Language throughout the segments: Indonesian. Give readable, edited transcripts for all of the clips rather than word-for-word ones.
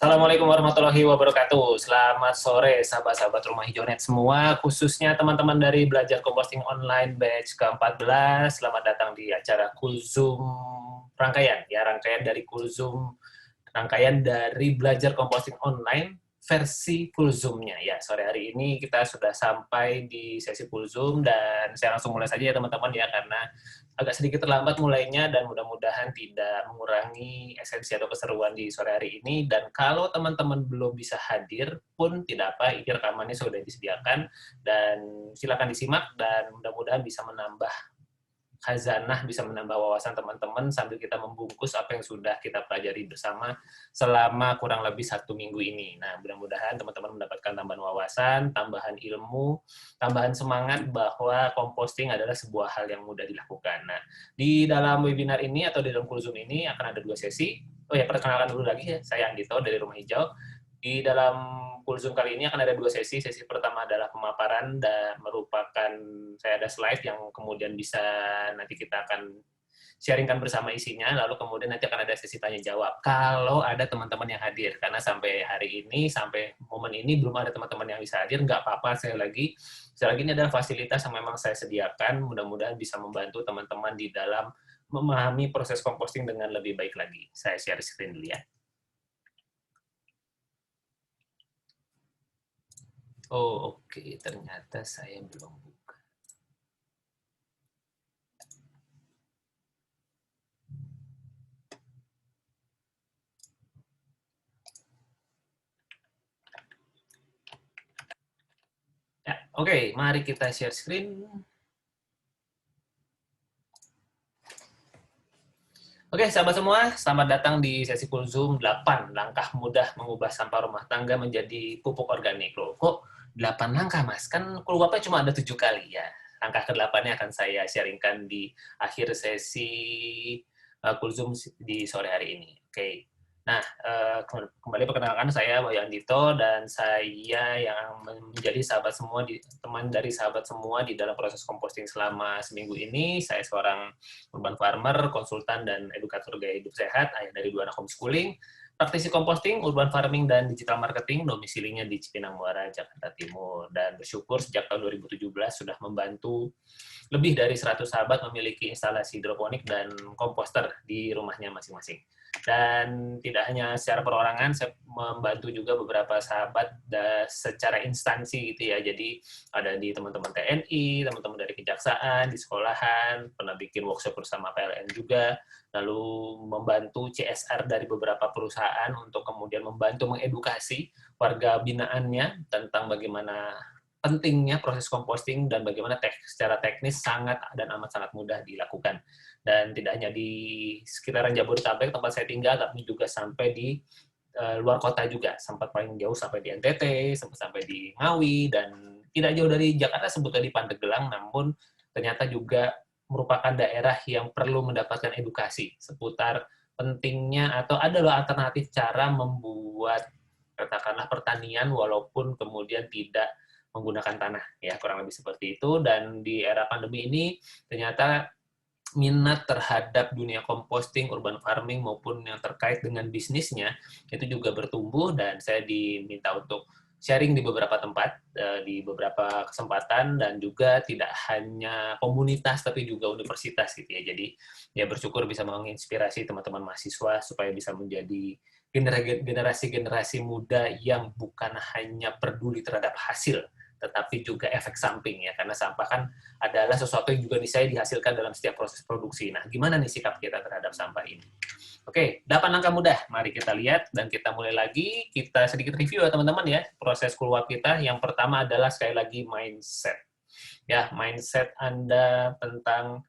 Assalamualaikum warahmatullahi wabarakatuh. Selamat sore sahabat-sahabat Rumah Hijau Net semua, khususnya teman-teman dari Belajar Composting Online batch ke-14. Selamat datang di acara Kulzum rangkaian, ya rangkaian dari Kulzum, rangkaian dari Belajar Composting Online versi Kulzumnya. Ya, sore hari ini kita sudah sampai di sesi Kulzum dan saya langsung mulai saja ya teman-teman ya, karena agak sedikit terlambat mulainya dan mudah-mudahan tidak mengurangi esensi atau keseruan di sore hari ini. Dan kalau teman-teman belum bisa hadir pun tidak apa, ini rekamannya sudah disediakan dan silakan disimak dan mudah-mudahan bisa menambah khazanah, bisa menambah wawasan teman-teman sambil kita membungkus apa yang sudah kita pelajari bersama selama kurang lebih 1 minggu ini. Nah, mudah-mudahan teman-teman mendapatkan tambahan wawasan, tambahan ilmu, tambahan semangat bahwa composting adalah sebuah hal yang mudah dilakukan. Nah, di dalam webinar ini atau di dalam Kulzum ini akan ada 2 sesi. Oh ya, perkenalkan dulu lagi ya, saya Andito dari Rumah Hijau. Di dalam Kulzum kali ini akan ada 2 sesi. Sesi pertama adalah pemaparan dan merupakan, saya ada slide yang kemudian bisa nanti kita akan sharingkan bersama isinya, lalu kemudian nanti akan ada sesi tanya-jawab. Kalau ada teman-teman yang hadir, karena sampai hari ini, sampai momen ini belum ada teman-teman yang bisa hadir, nggak apa-apa, saya lagi ini adalah fasilitas yang memang saya sediakan, mudah-mudahan bisa membantu teman-teman di dalam memahami proses composting dengan lebih baik lagi. Saya share screen dulu ya. Oh, oke. Ternyata saya belum buka. Ya, oke. Mari kita share screen. Oke, sahabat semua, selamat datang di sesi Kulzum 8, langkah mudah mengubah sampah rumah tangga menjadi pupuk organik. Loh, kok 8 langkah, Mas? Kan keluarnya cuma ada 7 kali ya. Langkah ke-8-nya akan saya sharingkan di akhir sesi Kulzum di sore hari ini. Oke. Nah, kembali perkenalkan saya Wahyu Andito dan saya yang menjadi sahabat semua, teman dari sahabat semua di dalam proses composting selama seminggu ini. Saya seorang urban farmer, konsultan dan edukator gaya hidup sehat, ayah dari 2 anak homeschooling, praktisi composting, urban farming, dan digital marketing, domisilinya di Cipinang Muara, Jakarta Timur. Dan bersyukur sejak tahun 2017 sudah membantu lebih dari 100 sahabat memiliki instalasi hidroponik dan komposter di rumahnya masing-masing. Dan tidak hanya secara perorangan, saya membantu juga beberapa sahabat secara instansi gitu ya. Jadi ada di teman-teman TNI, teman-teman dari kejaksaan, di sekolahan, pernah bikin workshop bersama PLN juga, lalu membantu CSR dari beberapa perusahaan untuk kemudian membantu mengedukasi warga binaannya tentang bagaimana pentingnya proses composting dan bagaimana secara teknis sangat dan amat sangat mudah dilakukan. Dan tidak hanya di sekitaran Jabodetabek tempat saya tinggal, tapi juga sampai di luar kota juga, sempat paling jauh sampai di NTT, sempat sampai di Ngawi, dan tidak jauh dari Jakarta sebetulnya di Pandeglang, namun ternyata juga merupakan daerah yang perlu mendapatkan edukasi seputar pentingnya atau adalah alternatif cara membuat katakanlah pertanian walaupun kemudian tidak menggunakan tanah, ya kurang lebih seperti itu. Dan di era pandemi ini ternyata minat terhadap dunia composting, urban farming maupun yang terkait dengan bisnisnya itu juga bertumbuh, dan saya diminta untuk sharing di beberapa tempat, di beberapa kesempatan, dan juga tidak hanya komunitas tapi juga universitas gitu ya. Jadi ya bersyukur bisa menginspirasi teman-teman mahasiswa supaya bisa menjadi generasi-generasi muda yang bukan hanya peduli terhadap hasil, tetapi juga efek samping ya, karena sampah kan adalah sesuatu yang juga saya dihasilkan dalam setiap proses produksi. Nah, gimana nih sikap kita terhadap sampah ini? Oke, 8 langkah mudah. Mari kita lihat dan kita mulai lagi. Kita sedikit review ya teman-teman ya, proses keluar kita. Yang pertama adalah sekali lagi mindset. Ya, mindset Anda tentang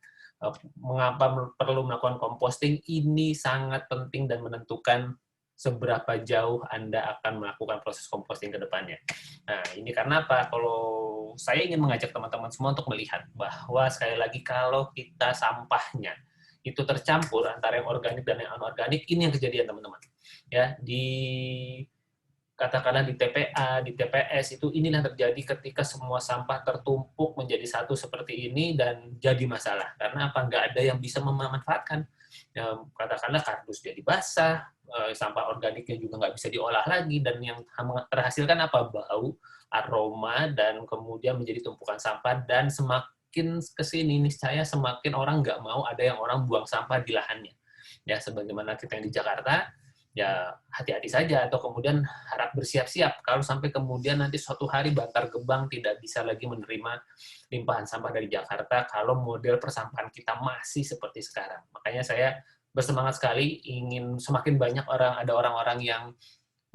mengapa perlu melakukan composting ini sangat penting dan menentukan seberapa jauh Anda akan melakukan proses composting ke depannya. Nah, ini karena apa? Kalau saya ingin mengajak teman-teman semua untuk melihat bahwa sekali lagi kalau kita sampahnya itu tercampur antara yang organik dan yang anorganik, ini yang kejadian teman-teman. Ya, di katakanlah di TPA, di TPS, itu inilah terjadi ketika semua sampah tertumpuk menjadi satu seperti ini dan jadi masalah. Karena apa? Nggak ada yang bisa memanfaatkan. Ya, katakanlah kardus jadi basah, sampah organiknya juga nggak bisa diolah lagi, dan yang terhasilkan apa? Bau, aroma, dan kemudian menjadi tumpukan sampah, dan semakin kesini nih saya semakin orang nggak mau ada yang orang buang sampah di lahannya. Ya, sebagaimana kita yang di Jakarta, ya hati-hati saja, atau kemudian harap bersiap-siap kalau sampai kemudian nanti suatu hari Bantar Gebang tidak bisa lagi menerima limpahan sampah dari Jakarta kalau model persampahan kita masih seperti sekarang. Makanya saya bersemangat sekali ingin semakin banyak ada orang-orang yang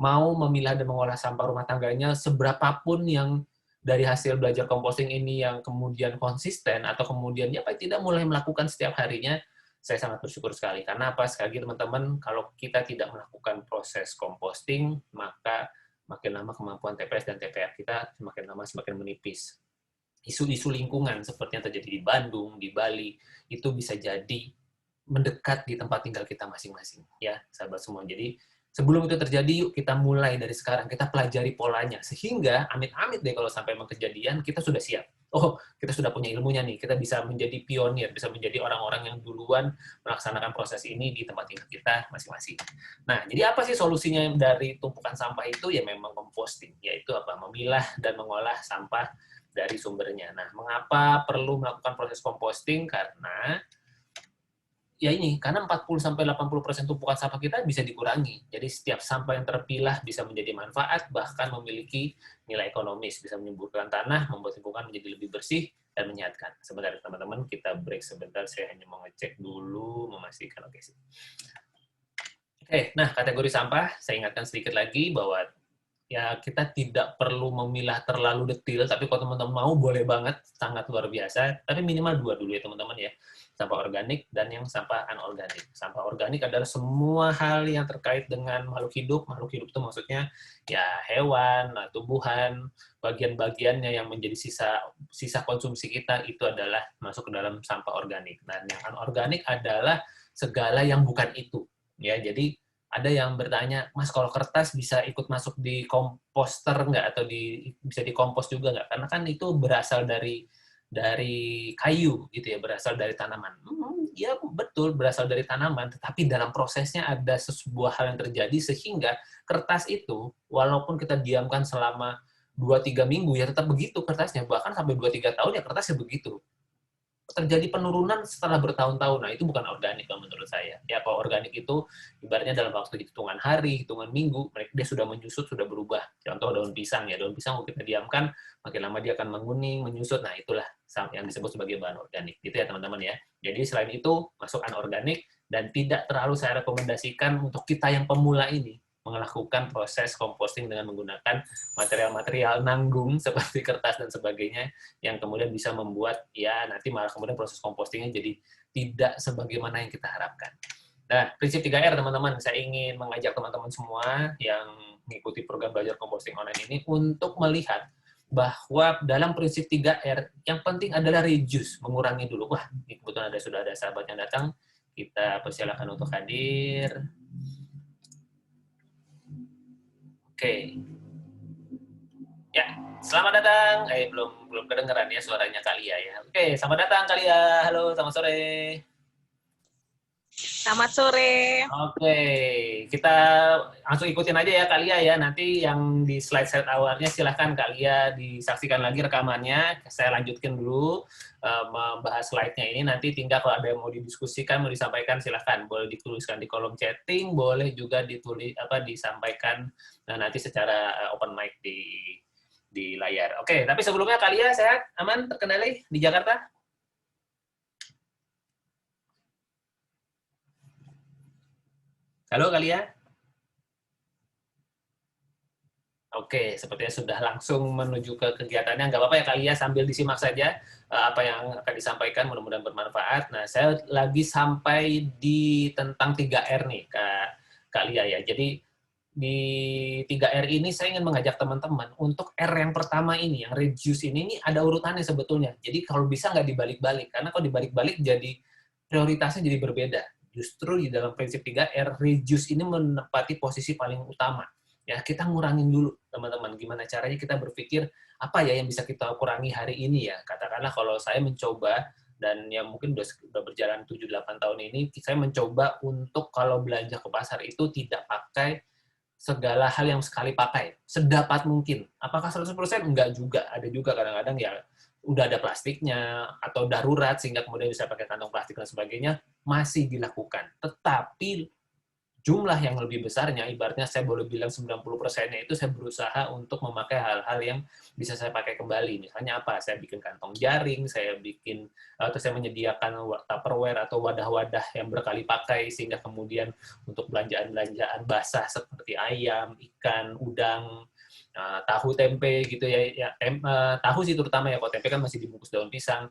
mau memilah dan mengolah sampah rumah tangganya, seberapapun yang dari hasil belajar composting ini yang kemudian konsisten, atau kemudian ya paling tidak mulai melakukan setiap harinya. Saya sangat bersyukur sekali. Karena apa? Sekali lagi teman-teman, kalau kita tidak melakukan proses composting, maka makin lama kemampuan TPS dan TPR kita semakin lama semakin menipis. Isu-isu lingkungan seperti yang terjadi di Bandung, di Bali, itu bisa jadi mendekat di tempat tinggal kita masing-masing, ya sahabat semua. Jadi sebelum itu terjadi, yuk kita mulai dari sekarang, kita pelajari polanya, sehingga amit-amit deh kalau sampai emang kejadian, kita sudah siap. Oh, kita sudah punya ilmunya nih, kita bisa menjadi pionir, bisa menjadi orang-orang yang duluan melaksanakan proses ini di tempat tinggal kita masing-masing. Nah, jadi apa sih solusinya dari tumpukan sampah itu? Ya memang composting, yaitu apa? Memilah dan mengolah sampah dari sumbernya. Nah, mengapa perlu melakukan proses composting? Karena ya ini, karena 40-80% tumpukan sampah kita bisa dikurangi. Jadi setiap sampah yang terpilah bisa menjadi manfaat, bahkan memiliki nilai ekonomis, bisa menyembuhkan tanah, membuat lingkungan menjadi lebih bersih dan menyehatkan. Sebentar teman-teman, kita break sebentar, saya hanya mau ngecek dulu, memastikan oke sih. Oke, nah kategori sampah, saya ingatkan sedikit lagi bahwa ya kita tidak perlu memilah terlalu detail, tapi kalau teman-teman mau boleh banget, sangat luar biasa, tapi minimal 2 dulu ya teman-teman ya, sampah organik dan yang sampah anorganik. Sampah organik adalah semua hal yang terkait dengan makhluk hidup itu maksudnya ya hewan, tumbuhan, bagian-bagiannya yang menjadi sisa konsumsi kita itu adalah masuk ke dalam sampah organik. Dan yang anorganik adalah segala yang bukan itu. Ya, jadi ada yang bertanya, Mas kalau kertas bisa ikut masuk di komposter nggak, atau bisa dikompos juga nggak? Karena kan itu berasal dari kayu gitu ya, berasal dari tanaman. Ya betul berasal dari tanaman, tetapi dalam prosesnya ada sebuah hal yang terjadi sehingga kertas itu walaupun kita diamkan selama 2-3 minggu ya tetap begitu kertasnya, bahkan sampai 2-3 tahun ya kertasnya begitu. Terjadi penurunan setelah bertahun-tahun. Nah, itu bukan organik menurut saya. Ya, kalau organik itu ibaratnya dalam waktu hitungan hari, hitungan minggu, dia sudah menyusut, sudah berubah. Contoh daun pisang ya, daun pisang kalau kita diamkan, makin lama dia akan menguning, menyusut. Nah, itulah yang disebut sebagai bahan organik. Gitu ya, teman-teman ya. Jadi selain itu, masuk anorganik, dan tidak terlalu saya rekomendasikan untuk kita yang pemula ini melakukan proses composting dengan menggunakan material-material nanggung seperti kertas dan sebagainya, yang kemudian bisa membuat ya nanti malah kemudian proses compostingnya jadi tidak sebagaimana yang kita harapkan. Nah, prinsip 3R teman-teman, saya ingin mengajak teman-teman semua yang mengikuti program belajar composting online ini untuk melihat bahwa dalam prinsip 3R yang penting adalah reduce, mengurangi dulu. Wah, ini kebetulan sudah ada sahabat yang datang, kita persilakan untuk hadir. Oke. Ya, selamat datang. Belum kedengeran ya suaranya Kalia ya. Oke, selamat datang Kalia. Halo, selamat sore. Selamat sore. Oke, kita langsung ikutin aja ya Kalia ya. Nanti yang di slide awalnya silahkan Kalia disaksikan lagi rekamannya. Saya lanjutkan dulu membahas slide-nya ini. Nanti tinggal kalau ada yang mau didiskusikan, mau disampaikan silahkan. Boleh dituliskan di kolom chatting, boleh juga disampaikan nanti secara open mic di layar. Oke, tapi sebelumnya Kalia sehat, aman, terkendali di Jakarta? Halo Kalia? Oke, sepertinya sudah langsung menuju ke kegiatannya. Nggak apa-apa ya Kalia, sambil disimak saja apa yang akan disampaikan, mudah-mudahan bermanfaat. Nah, saya lagi sampai di tentang 3R nih, Kak Lia ya. Jadi, di 3R ini saya ingin mengajak teman-teman untuk R yang pertama ini, yang reduce ini ada urutannya sebetulnya. Jadi, kalau bisa nggak dibalik-balik, karena kalau dibalik-balik jadi prioritasnya jadi berbeda. Justru di dalam prinsip 3R, reduce ini menempati posisi paling utama. Ya, kita ngurangin dulu, teman-teman. Gimana caranya kita berpikir, apa ya yang bisa kita kurangi hari ini ya? Katakanlah kalau saya mencoba, dan yang mungkin udah berjalan 7-8 tahun ini, saya mencoba untuk kalau belanja ke pasar itu tidak memakai segala hal yang sekali pakai, sedapat mungkin. Apakah 100%? Enggak juga. Ada juga kadang-kadang ya udah ada plastiknya, atau darurat, sehingga kemudian bisa pakai kantong plastik dan sebagainya, masih dilakukan. Tetapi jumlah yang lebih besarnya, ibaratnya saya boleh bilang 90%-nya itu saya berusaha untuk memakai hal-hal yang bisa saya pakai kembali. Misalnya apa? Saya bikin kantong jaring, saya bikin atau saya menyediakan Tupperware atau wadah-wadah yang berkali pakai, sehingga kemudian untuk belanjaan-belanjaan basah seperti ayam, ikan, udang, tahu, tempe gitu ya. Tahu sih terutama ya, kalau tempe kan masih dibungkus daun pisang.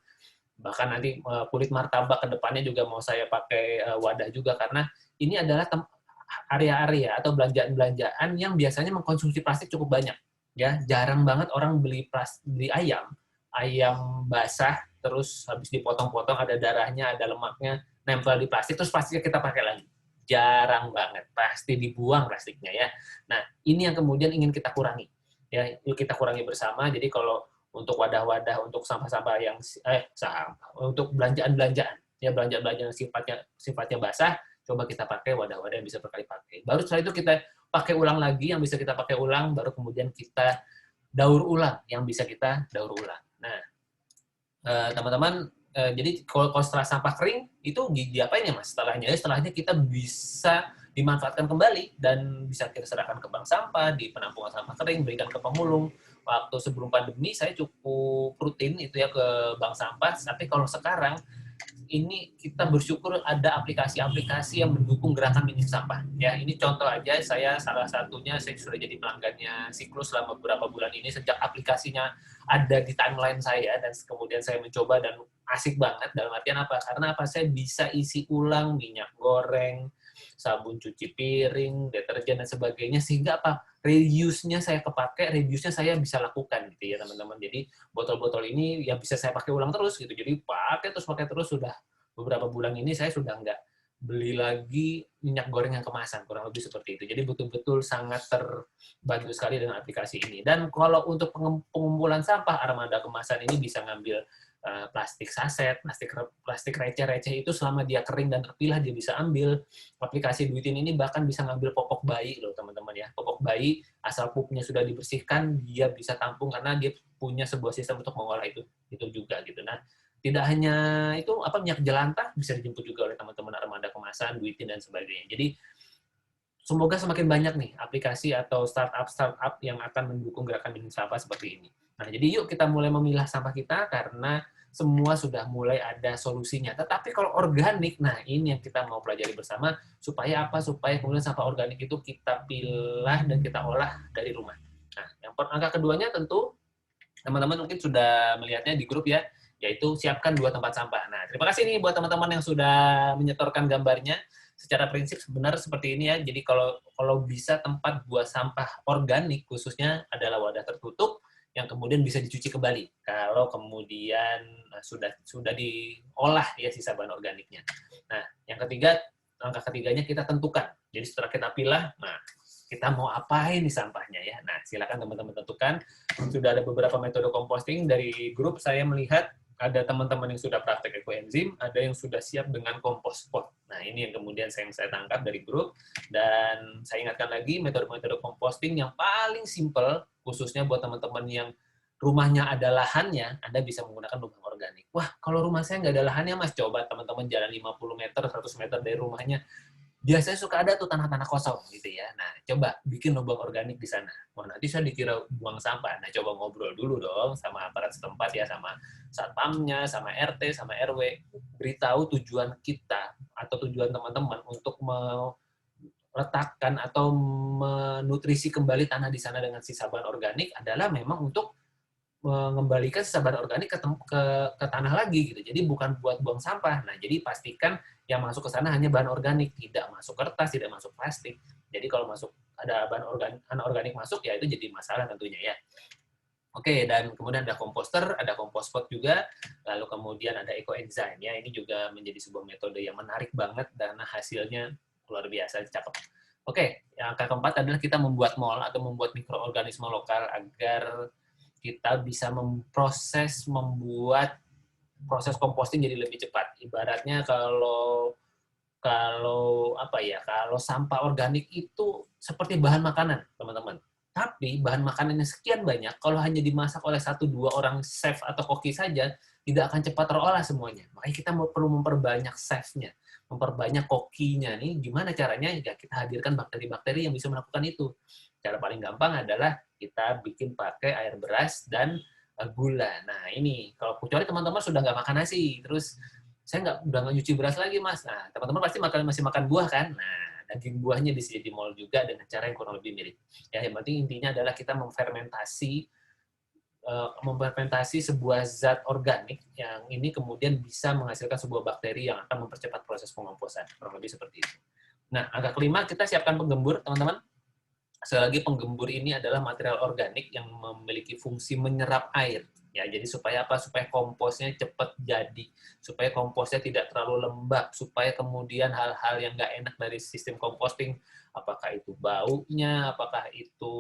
Bahkan nanti kulit martabak ke depannya juga mau saya pakai wadah juga, karena ini adalah area-area atau belanjaan-belanjaan yang biasanya mengkonsumsi plastik cukup banyak. Ya, jarang banget orang beli ayam basah, terus habis dipotong-potong ada darahnya, ada lemaknya, nempel di plastik, terus plastiknya kita pakai lagi. Jarang banget, pasti dibuang plastiknya ya. Nah, ini yang kemudian ingin kita kurangi. Ya, yuk kita kurangi bersama. Jadi kalau untuk wadah-wadah untuk sampah-sampah yang untuk belanjaan-belanjaan, ya belanjaan-belanjaan yang sifatnya basah, coba kita pakai wadah-wadah yang bisa berkali pakai. Baru setelah itu kita pakai ulang lagi, yang bisa kita pakai ulang, baru kemudian kita daur ulang, yang bisa kita daur ulang. Nah, teman-teman, jadi kalau setelah sampah kering, itu diapain ya Mas? Setelahnya kita bisa dimanfaatkan kembali, dan bisa kita serahkan ke bank sampah, di penampungan sampah kering, berikan ke pemulung. Waktu sebelum pandemi, saya cukup rutin itu ya ke bank sampah, tapi kalau sekarang, ini kita bersyukur ada aplikasi-aplikasi yang mendukung gerakan minim sampah. Ya, ini contoh aja, saya salah satunya, saya sudah jadi pelanggannya Siklus selama beberapa bulan ini, sejak aplikasinya ada di timeline saya, dan kemudian saya mencoba, dan asik banget. Dalam artian apa? Karena apa? Saya bisa isi ulang minyak goreng, sabun cuci piring, deterjen, dan sebagainya, sehingga apa? Reuse-nya saya kepake, reuse-nya saya bisa lakukan gitu ya teman-teman. Jadi botol-botol ini ya bisa saya pakai ulang terus gitu. Jadi pakai terus, sudah beberapa bulan ini saya sudah nggak beli lagi minyak goreng yang kemasan, kurang lebih seperti itu. Jadi betul-betul sangat terbantu sekali dengan aplikasi ini. Dan kalau untuk pengumpulan sampah, armada kemasan ini bisa ngambil plastik saset, plastik receh-receh itu selama dia kering dan terpilah dia bisa ambil. Aplikasi Duitin ini bahkan bisa ngambil popok bayi loh teman-teman ya. Popok bayi asal pupnya sudah dibersihkan, dia bisa tampung karena dia punya sebuah sistem untuk mengolah itu juga gitu. Nah, tidak hanya itu, minyak jelantah bisa dijemput juga oleh teman-teman armada kemasan, Duitin dan sebagainya. Jadi semoga semakin banyak nih aplikasi atau startup yang akan mendukung gerakan minim sampah seperti ini. Nah, jadi yuk kita mulai memilah sampah kita, karena semua sudah mulai ada solusinya. Tetapi kalau organik, nah ini yang kita mau pelajari bersama, supaya apa? Supaya kemudian sampah organik itu kita pilah dan kita olah dari rumah. Nah, yang angka keduanya tentu teman-teman mungkin sudah melihatnya di grup ya, yaitu siapkan 2 tempat sampah. Nah, terima kasih nih buat teman-teman yang sudah menyetorkan gambarnya. Secara prinsip sebenarnya seperti ini ya. Jadi kalau bisa tempat buat sampah organik khususnya adalah wadah tertutup yang kemudian bisa dicuci kembali. Kalau kemudian sudah diolah ya sisa bahan organiknya. Nah, yang ketiga, langkah ketiganya kita tentukan. Jadi setelah kita pilah, nah kita mau apain nih sampahnya ya. Nah, silakan teman-teman tentukan. Sudah ada beberapa metode composting dari grup, saya melihat ada teman-teman yang sudah praktek ekoenzim, ada yang sudah siap dengan compost pot. Nah, ini yang kemudian saya tangkap dari grup, dan saya ingatkan lagi metode-metode composting yang paling simple, khususnya buat teman-teman yang rumahnya ada lahannya, Anda bisa menggunakan lubang organik. Wah, kalau rumah saya nggak ada lahannya, Mas, coba teman-teman jalan 50 meter, 100 meter dari rumahnya, biasanya suka ada tuh tanah-tanah kosong gitu ya. Nah, coba bikin lubang organik di sana. Wah, nanti saya dikira buang sampah. Nah, coba ngobrol dulu dong sama aparat setempat ya, sama satpamnya, sama RT, sama RW. Beritahu tujuan kita atau tujuan teman-teman untuk meletakkan atau menutrisi kembali tanah di sana dengan sisa bahan organik adalah memang untuk mengembalikan sisa bahan organik ke tanah lagi gitu. Jadi bukan buat buang sampah. Nah, jadi pastikan yang masuk ke sana hanya bahan organik, tidak masuk kertas, tidak masuk plastik. Jadi kalau masuk ada bahan anorganik masuk, ya itu jadi masalah tentunya ya. Oke, dan kemudian ada komposter, ada compost pot juga, lalu kemudian ada ekoenzim ya. Ini juga menjadi sebuah metode yang menarik banget karena hasilnya luar biasa cakep. Oke, yang keempat adalah kita membuat mol atau membuat mikroorganisme lokal agar kita bisa membuat proses composting jadi lebih cepat. Ibaratnya kalau kalau apa ya, kalau sampah organik itu seperti bahan makanan, teman-teman. Tapi bahan makanannya sekian banyak, kalau hanya dimasak oleh 1-2 orang chef atau koki saja, tidak akan cepat terolah semuanya. Makanya kita perlu memperbanyak chef-nya, memperbanyak kokinya nih. Gimana caranya? Ya kita hadirkan bakteri-bakteri yang bisa melakukan itu. Cara paling gampang adalah kita bikin pakai air beras dan gula. Nah ini, kalau kecuali teman-teman sudah nggak makan nasi, terus saya udah nggak nyuci beras lagi mas. Nah teman-teman pasti masih makan buah kan. Nah daging buahnya bisa dimol juga dengan cara yang kurang lebih mirip. Ya yang penting intinya adalah kita memfermentasi sebuah zat organik yang ini kemudian bisa menghasilkan sebuah bakteri yang akan mempercepat proses pengomposan. Kurang lebih seperti itu. Nah angka kelima kita siapkan penggembur teman-teman. Selagi penggembur ini adalah material organik yang memiliki fungsi menyerap air. Ya, jadi supaya apa? Supaya komposnya cepat jadi, supaya komposnya tidak terlalu lembab, supaya kemudian hal-hal yang nggak enak dari sistem composting, apakah itu baunya, apakah itu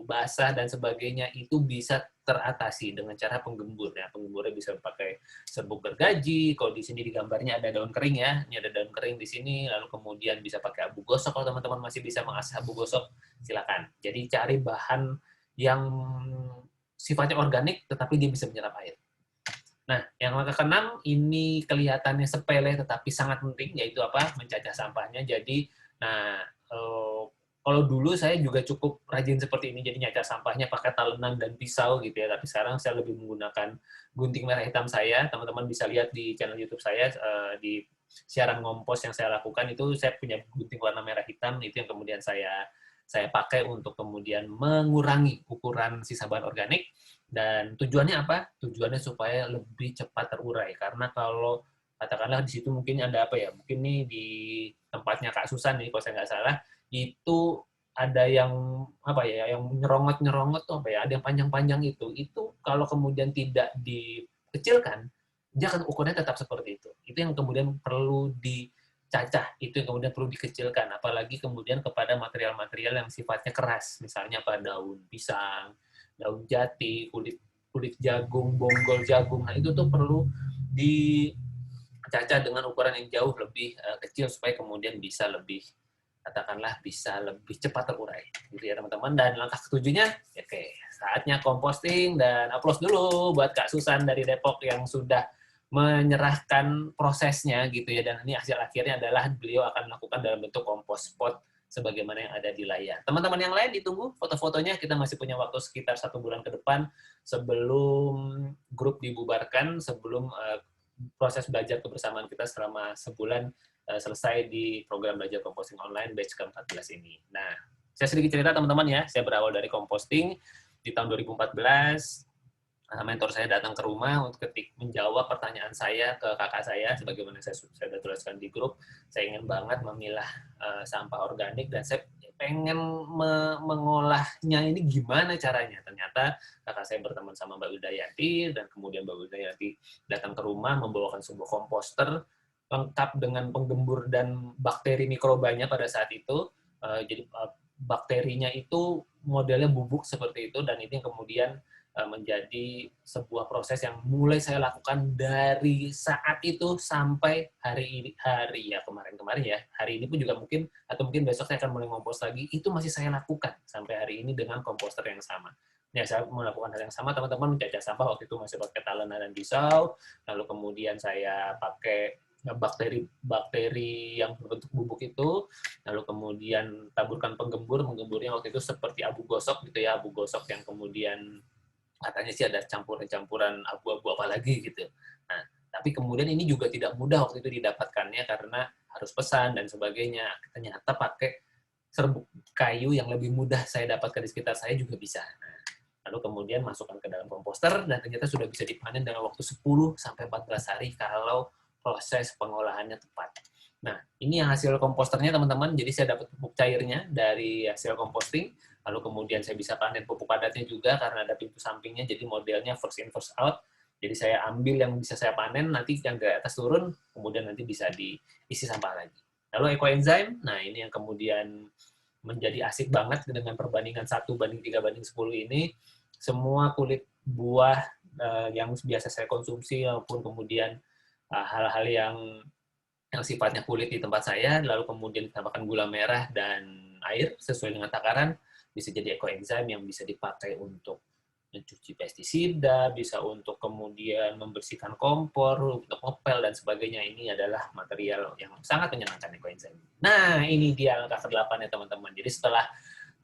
basah dan sebagainya, itu bisa teratasi dengan cara penggembur. Ya, penggemburnya bisa pakai serbuk gergaji. Kalau di sini di gambarnya ada daun kering ya, ini ada daun kering di sini. Lalu kemudian bisa pakai abu gosok kalau teman-teman masih bisa mengasah abu gosok, silakan. Jadi cari bahan yang sifatnya organik, tetapi dia bisa menyerap air. Nah, yang langkah keenam ini kelihatannya sepele, tetapi sangat penting, yaitu apa? Mencacah sampahnya. Jadi, nah, kalau dulu saya juga cukup rajin seperti ini, jadi nyacah sampahnya pakai talenan dan pisau gitu ya. Tapi sekarang saya lebih menggunakan gunting merah hitam saya. Teman-teman bisa lihat di channel YouTube saya di siaran ngompos yang saya lakukan itu saya punya gunting warna merah hitam itu yang kemudian saya pakai untuk kemudian mengurangi ukuran sisa bahan organik. Dan tujuannya apa? Tujuannya supaya lebih cepat terurai. Karena kalau katakanlah di situ mungkin ada apa ya? Mungkin nih di tempatnya Kak Susan nih, kalau saya nggak salah, itu ada yang apa ya? Yang nyerongot-nyerongot tuh apa ya? Ada yang panjang-panjang itu kalau kemudian tidak dikecilkan, dia akan ukurannya tetap seperti itu. Itu yang kemudian perlu dicacah, itu yang kemudian perlu dikecilkan. Apalagi kemudian kepada material-material yang sifatnya keras, misalnya pada daun pisang, daun jati, kulit jagung, bonggol jagung. Nah, itu tuh perlu dicacah dengan ukuran yang jauh lebih kecil supaya kemudian bisa lebih katakanlah bisa lebih cepat terurai gitu ya teman-teman. Dan langkah ketujuhnya oke, saatnya composting dan aplaus dulu buat Kak Susan dari Depok yang sudah menyerahkan prosesnya gitu ya, dan ini hasil akhirnya adalah beliau akan melakukan dalam bentuk kompos pot sebagaimana yang ada di layar. Teman-teman yang lain ditunggu foto-fotonya, kita masih punya waktu sekitar 1 bulan ke depan sebelum grup dibubarkan, sebelum proses belajar kebersamaan kita selama sebulan selesai di program belajar composting online batch ke-14 ini. Nah, saya sedikit cerita teman-teman ya, saya berawal dari composting di tahun 2014, mentor saya datang ke rumah untuk menjawab pertanyaan saya ke kakak saya, sebagaimana saya sudah tuliskan di grup. Saya ingin banget memilah sampah organik dan saya pengen mengolahnya ini gimana caranya. Ternyata kakak saya berteman sama Mbak Widayati, dan kemudian Mbak Widayati datang ke rumah membawakan sebuah komposter lengkap dengan penggembur dan bakteri mikrobanya pada saat itu. Jadi bakterinya itu modelnya bubuk seperti itu, dan ini kemudian menjadi sebuah proses yang mulai saya lakukan dari saat itu sampai hari ya kemarin ya, hari ini pun juga mungkin, atau mungkin besok saya akan mulai ngompos lagi, itu masih saya lakukan sampai hari ini dengan komposter yang sama. Ya, saya melakukan hal yang sama, teman-teman mencacah sampah waktu itu masih pakai talenan dan pisau, lalu kemudian saya pakai bakteri yang berbentuk bubuk itu, lalu kemudian taburkan penggemburnya waktu itu seperti abu gosok gitu ya, abu gosok yang kemudian katanya sih ada campuran abu-abu apa lagi gitu. Nah, tapi kemudian ini juga tidak mudah waktu itu didapatkannya karena harus pesan dan sebagainya. Ternyata pakai serbuk kayu yang lebih mudah saya dapatkan di sekitar saya juga bisa. Nah, lalu kemudian masukkan ke dalam komposter dan ternyata sudah bisa dipanen dalam waktu 10 sampai 14 hari kalau proses pengolahannya tepat. Nah, ini yang hasil komposternya teman-teman. Jadi saya dapat pupuk cairnya dari hasil composting. Lalu kemudian saya bisa panen pupuk padatnya juga karena ada pintu sampingnya, jadi modelnya first in first out. Jadi saya ambil yang bisa saya panen, nanti yang ke atas turun, kemudian nanti bisa diisi sampah lagi. Lalu ekoenzim, nah ini yang kemudian menjadi asik banget dengan perbandingan 1:3:10 ini. Semua kulit buah yang biasa saya konsumsi, maupun kemudian hal-hal yang yang sifatnya kulit di tempat saya, lalu kemudian ditambahkan gula merah dan air sesuai dengan takaran, bisa jadi ekoenzim yang bisa dipakai untuk mencuci pestisida, bisa untuk kemudian membersihkan kompor, untuk ngepel dan sebagainya. Ini adalah material yang sangat menyenangkan ekoenzim. Nah, ini dia langkah ke-8 ya teman-teman. Jadi setelah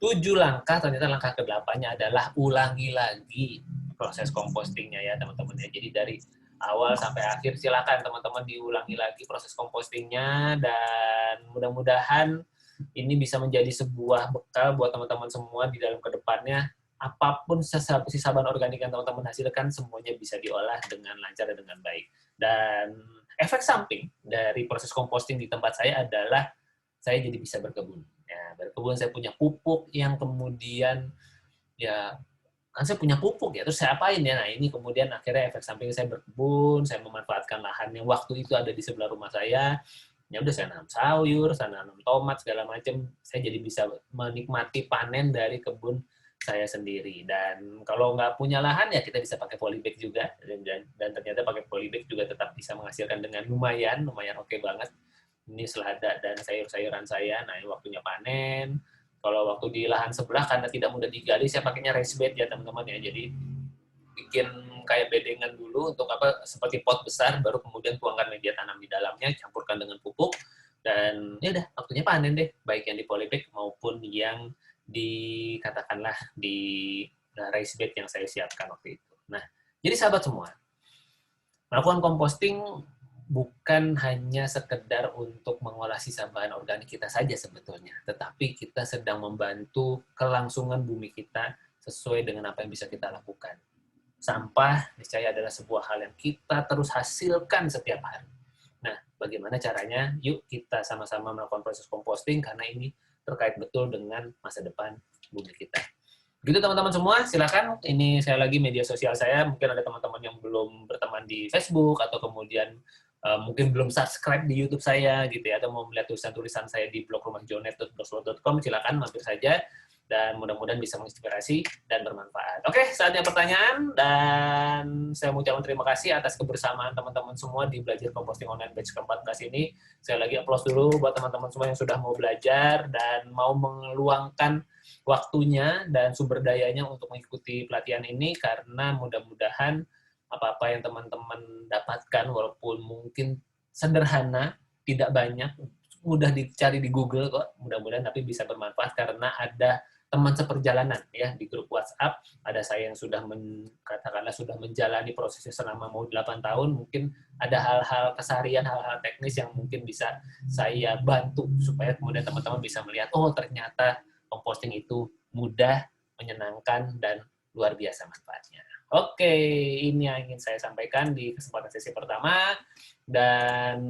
7 langkah, ternyata langkah ke-8-nya adalah ulangi lagi proses compostingnya ya teman-teman ya. Jadi dari awal sampai akhir silakan teman-teman diulangi lagi proses compostingnya, dan mudah-mudahan ini bisa menjadi sebuah bekal buat teman-teman semua di dalam kedepannya. Apapun sisa bahan organik yang teman-teman hasilkan, semuanya bisa diolah dengan lancar dan dengan baik. Dan efek samping dari proses composting di tempat saya adalah saya jadi bisa berkebun. Ya, berkebun, saya punya pupuk yang kemudian ya kan saya punya pupuk ya, terus saya apain ya? Nah ini kemudian akhirnya efek samping saya berkebun, saya memanfaatkan lahan yang waktu itu ada di sebelah rumah saya. Ya udah saya nanam sayur, saya nanam tomat segala macam, saya jadi bisa menikmati panen dari kebun saya sendiri. Dan kalau nggak punya lahan ya kita bisa pakai polybag juga, dan ternyata pakai polybag juga tetap bisa menghasilkan dengan lumayan oke banget. Ini selada dan sayur-sayuran saya, nah ini waktunya panen. Kalau waktu di lahan sebelah karena tidak mudah digali, saya pakainya raised bed ya teman-teman ya. Jadi bikin kayak bedengan dulu untuk seperti pot besar, baru kemudian tuangkan media tanam di dalamnya, campurkan dengan pupuk, dan ya udah waktunya panen deh, baik yang di polybag maupun yang katakanlah di raised bed yang saya siapkan waktu itu. Nah, jadi sahabat semua, melakukan composting bukan hanya sekedar untuk mengolah sisa bahan organik kita saja sebetulnya, tetapi kita sedang membantu kelangsungan bumi kita sesuai dengan apa yang bisa kita lakukan. Sampah niscaya adalah sebuah hal yang kita terus hasilkan setiap hari. Nah, bagaimana caranya? Yuk kita sama-sama melakukan proses composting, karena ini terkait betul dengan masa depan bumi kita. Begitu teman-teman semua, silakan. Ini saya lagi media sosial saya. Mungkin ada teman-teman yang belum berteman di Facebook, atau kemudian mungkin belum subscribe di YouTube saya gitu ya, atau mau melihat tulisan-tulisan saya di blog rumahjonet.blogspot.com, silakan mampir saja, dan mudah-mudahan bisa menginspirasi dan bermanfaat. Oke, saatnya pertanyaan, dan saya mengucapkan terima kasih atas kebersamaan teman-teman semua di Belajar Composting Online Batch ke-14 ini. Saya lagi applause dulu buat teman-teman semua yang sudah mau belajar dan mau meluangkan waktunya dan sumber dayanya untuk mengikuti pelatihan ini, karena mudah-mudahan apa-apa yang teman-teman dapatkan, walaupun mungkin sederhana, tidak banyak, mudah dicari di Google kok, mudah-mudahan tapi bisa bermanfaat, karena ada teman seperjalanan ya di grup WhatsApp. Ada saya yang sudah katakanlah sudah menjalani prosesnya selama mau 8 tahun, mungkin ada hal-hal keseharian, hal-hal teknis yang mungkin bisa saya bantu supaya kemudian teman-teman bisa melihat, oh ternyata composting itu mudah, menyenangkan, dan luar biasa manfaatnya. Oke, ini yang ingin saya sampaikan di kesempatan sesi pertama. Dan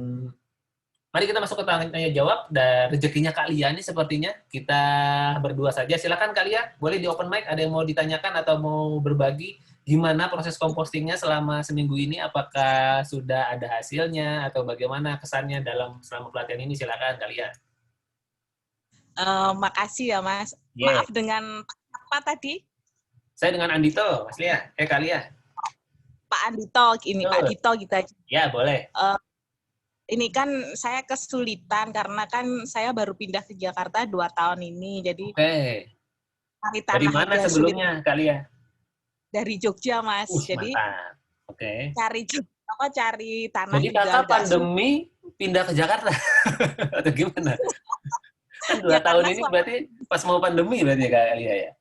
mari kita masuk ke tanya jawab. Dan rezekinya Kak Lia ini sepertinya kita berdua saja. Silakan Kak Lia, boleh di open mic, ada yang mau ditanyakan atau mau berbagi gimana proses compostingnya selama seminggu ini? Apakah sudah ada hasilnya atau bagaimana kesannya selama pelatihan ini? Silakan Kak Lia. Makasih ya Mas. Yeah. Maaf, dengan apa tadi? Saya dengan Andito, Mas Lia. Kak Lia. Pak Andito, ini Pak Dito gitu aja. Ya, boleh. Ini kan saya kesulitan karena kan saya baru pindah ke Jakarta 2 tahun ini, jadi cari tanah. Dari mana sebelumnya, Kak Lia? Dari Jogja, Mas. Jadi mantap. Cari tanah. Jadi kakak pandemi pindah ke Jakarta atau gimana? Kan 2 tahun ini berarti pas mau pandemi berarti Kak Lia ya?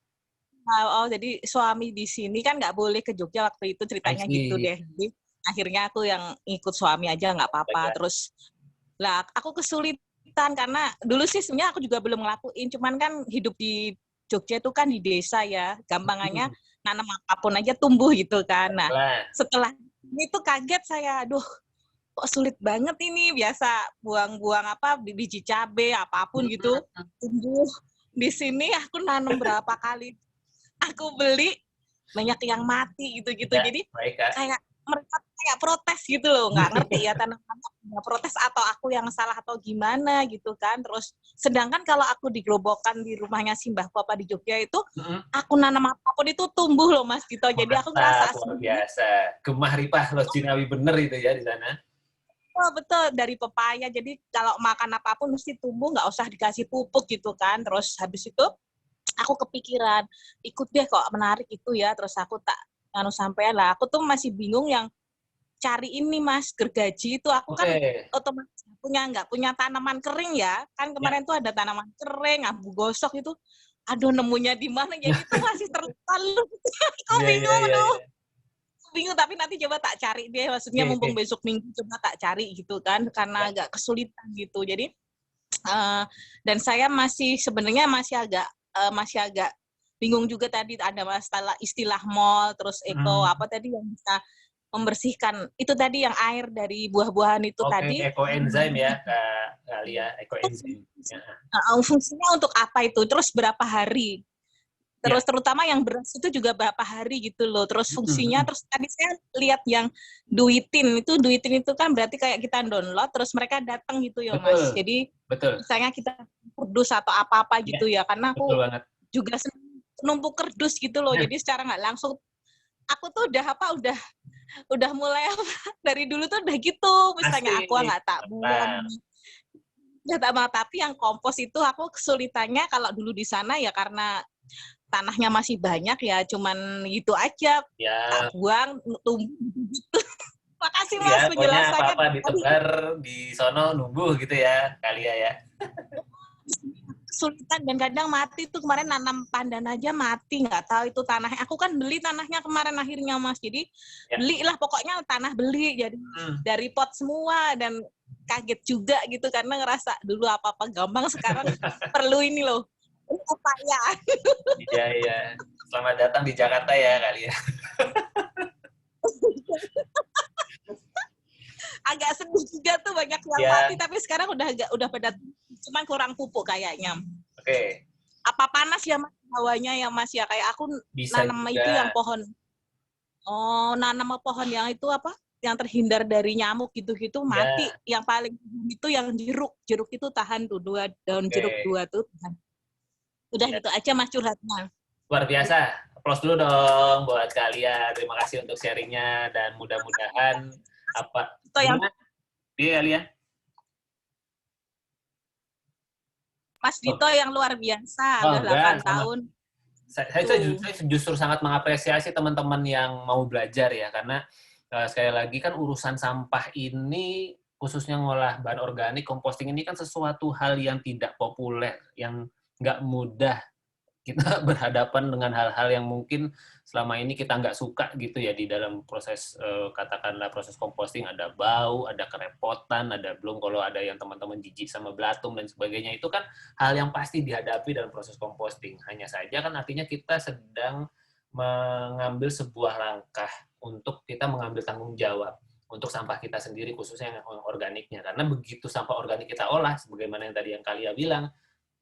Oh, jadi suami di sini kan nggak boleh ke Jogja waktu itu, ceritanya gitu deh. Jadi akhirnya aku yang ikut suami aja, nggak apa-apa. Terus lah aku kesulitan karena dulu sih sebenarnya aku juga belum ngelakuin, cuman kan hidup di Jogja itu kan di desa ya, gampangannya nanam apapun aja tumbuh gitu kan. Nah, setelah itu kaget saya, aduh kok sulit banget ini, biasa buang-buang biji cabai apapun gitu tumbuh. Di sini aku nanam berapa kali aku beli, banyak yang mati gitu-gitu. Ya, jadi kayak mereka kayak protes gitu loh, nggak ngerti ya tanaman protes atau aku yang salah atau gimana gitu kan. Terus sedangkan kalau aku digerobokan di rumahnya Simbahku apa di Jogja itu, aku nanam apapun itu tumbuh loh Mas Dito. Jadi aku ngerasa luar biasa, gemah ripah loh Cinawi bener itu ya di sana. Oh, betul, dari pepaya. Jadi kalau makan apapun mesti tumbuh, nggak usah dikasih pupuk gitu kan. Terus habis itu aku kepikiran, ikut deh kok menarik itu ya. Terus aku tak sampai lah. Aku tuh masih bingung yang cari ini Mas, gergaji itu aku kan Oke. otomatis nggak punya tanaman kering ya. Kan Ya. kemarin tuh ada tanaman kering, abu gosok itu. Aduh, nemunya di mana? Jadi itu masih terlalu. Aku Iya, iya, bingung, iya, aduh. iya. Bingung, tapi nanti coba tak cari deh. Maksudnya Oke, oke. mumpung besok Minggu coba tak cari gitu kan, Ya. karena agak kesulitan gitu. Jadi dan saya masih sebenarnya masih agak bingung juga tadi ada masalah istilah mall terus eko Hmm. apa tadi yang bisa membersihkan itu tadi yang air dari buah-buahan itu Oke, tadi ekoenzim ya, Kak Lia, ekoenzim. Ya. fungsinya untuk apa itu terus berapa hari Ya. terus terutama yang beras itu juga berapa hari gitu loh terus fungsinya Mm-mm. terus tadi saya lihat yang duitin itu kan berarti kayak kita download terus mereka datang gitu ya Mas Betul, jadi betul. misalnya kita kerdus atau apa-apa Ya, gitu ya karena betul aku banget. juga numpuk kerdus gitu loh Nah, jadi secara nggak langsung aku tuh udah mulai apa dari dulu tuh udah gitu misalnya aku asik. nggak tak buang Mantap. nggak tak buang tapi yang kompos itu aku kesulitannya kalau dulu di sana ya karena tanahnya masih banyak ya cuman gitu aja tak Ya, buang tumbuh gitu. Makasih ya, Mas pokoknya penjelasannya apa-apa tadi ditebar di sono numbuh gitu ya, Kak Lia ya. kesulitan dan kadang mati tuh kemarin nanam pandan aja mati nggak tahu itu tanahnya aku kan beli tanahnya kemarin akhirnya Mas jadi Ya. belilah pokoknya tanah beli jadi Hmm. dari pot semua dan kaget juga gitu karena ngerasa dulu apa-apa gampang sekarang perlu ini loh upaya Iya, iya. Selamat datang di Jakarta ya, Kak Lia. agak sedih juga tuh banyak yang mati Ya, tapi sekarang udah pada cuman kurang pupuk kayaknya oke. apa panas ya Mas hawanya ya Mas ya kayak aku Bisa nanam itu yang juga. pohon nanam pohon yang itu apa? Yang terhindar dari nyamuk gitu-gitu mati. Ya, Yang paling itu yang jeruk. Jeruk itu tahan tuh daun oke. jeruk dua tuh. Tahan. Udah Ya, gitu aja Mas curhatnya. luar biasa. Applause dulu dong buat kalian. Terima kasih untuk sharingnya dan mudah-mudahan apa Itu yang gimana? Iya, Lia. Mas Oh, Dito yang luar biasa, oh udah enggak, 8 tahun tuh. saya justru sangat mengapresiasi teman-teman yang mau belajar ya, karena sekali lagi kan urusan sampah ini, khususnya ngolah bahan organik, composting ini kan sesuatu hal yang tidak populer, yang nggak mudah kita berhadapan dengan hal-hal yang mungkin selama ini kita nggak suka gitu ya di dalam proses katakanlah proses composting ada bau, ada kerepotan, ada belum kalau ada yang teman-teman jijik sama belatung dan sebagainya itu kan hal yang pasti dihadapi dalam proses composting. Hanya saja kan artinya kita sedang mengambil sebuah langkah untuk kita mengambil tanggung jawab untuk sampah kita sendiri khususnya yang organiknya karena begitu sampah organik kita olah sebagaimana yang tadi yang Kalia bilang